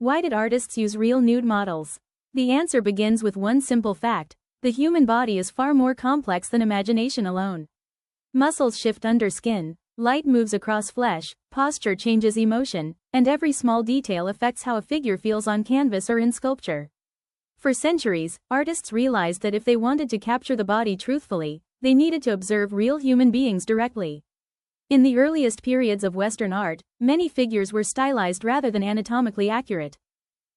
Why did artists use real nude models? The answer begins with one simple fact: the human body is far more complex than imagination alone. Muscles shift under skin, light moves across flesh, posture changes emotion, and every small detail affects how a figure feels on canvas or in sculpture. For centuries, artists realized that if they wanted to capture the body truthfully, they needed to observe real human beings directly. In the earliest periods of Western art, many figures were stylized rather than anatomically accurate.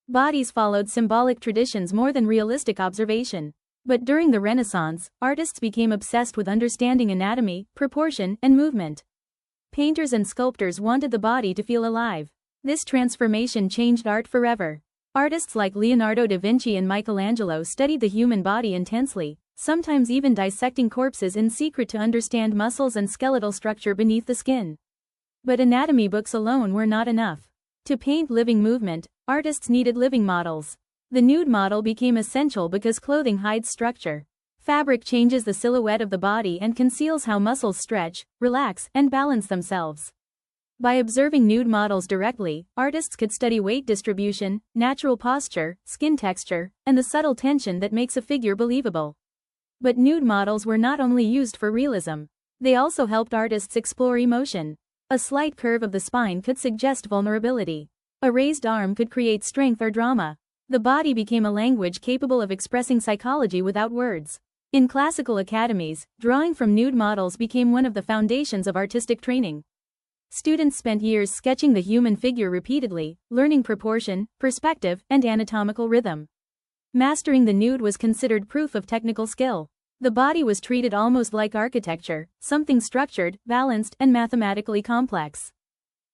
Bodies followed symbolic traditions more than realistic observation. But during the Renaissance, artists became obsessed with understanding anatomy, proportion, and movement. Painters and sculptors wanted the body to feel alive. This transformation changed art forever. Artists like Leonardo da Vinci and Michelangelo studied the human body intensely, sometimes even dissecting corpses in secret to understand muscles and skeletal structure beneath the skin. But anatomy books alone were not enough. To paint living movement, artists needed living models. The nude model became essential because clothing hides structure. Fabric changes the silhouette of the body and conceals how muscles stretch, relax, and balance themselves. By observing nude models directly, artists could study weight distribution, natural posture, skin texture, and the subtle tension that makes a figure believable. But nude models were not only used for realism. They also helped artists explore emotion. A slight curve of the spine could suggest vulnerability. A raised arm could create strength or drama. The body became a language capable of expressing psychology without words. In classical academies, drawing from nude models became one of the foundations of artistic training. Students spent years sketching the human figure repeatedly, learning proportion, perspective, and anatomical rhythm. Mastering the nude was considered proof of technical skill. The body was treated almost like architecture, something structured, balanced, and mathematically complex.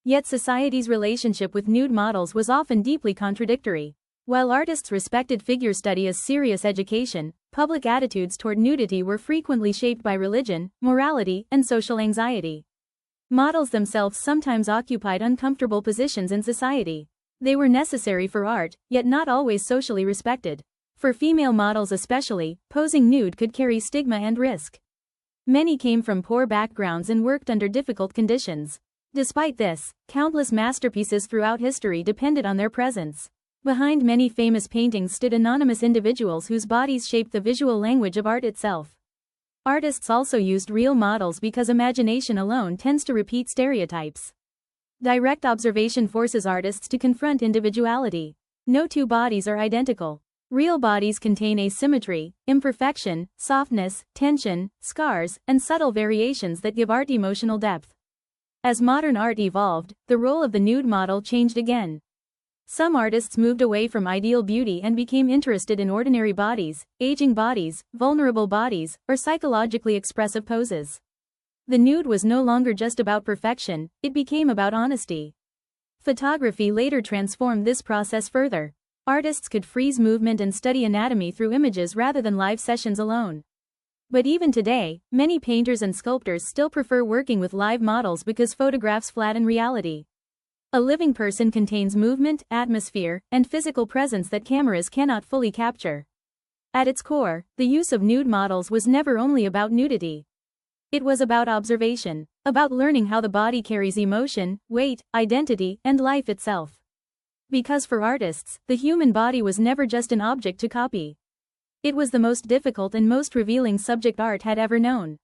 Yet society's relationship with nude models was often deeply contradictory. While artists respected figure study as serious education, public attitudes toward nudity were frequently shaped by religion, morality, and social anxiety. Models themselves sometimes occupied uncomfortable positions in society. They were necessary for art, yet not always socially respected. For female models especially, posing nude could carry stigma and risk. Many came from poor backgrounds and worked under difficult conditions. Despite this, countless masterpieces throughout history depended on their presence. Behind many famous paintings stood anonymous individuals whose bodies shaped the visual language of art itself. Artists also used real models because imagination alone tends to repeat stereotypes. Direct observation forces artists to confront individuality. No two bodies are identical. Real bodies contain asymmetry, imperfection, softness, tension, scars, and subtle variations that give art emotional depth. As modern art evolved, the role of the nude model changed again. Some artists moved away from ideal beauty and became interested in ordinary bodies, aging bodies, vulnerable bodies, or psychologically expressive poses. The nude was no longer just about perfection, it became about honesty. Photography later transformed this process further. Artists could freeze movement and study anatomy through images rather than live sessions alone. But even today, many painters and sculptors still prefer working with live models because photographs flatten reality. A living person contains movement, atmosphere, and physical presence that cameras cannot fully capture. At its core, the use of nude models was never only about nudity. It was about observation, about learning how the body carries emotion, weight, identity, and life itself. Because for artists, the human body was never just an object to copy. It was the most difficult and most revealing subject art had ever known.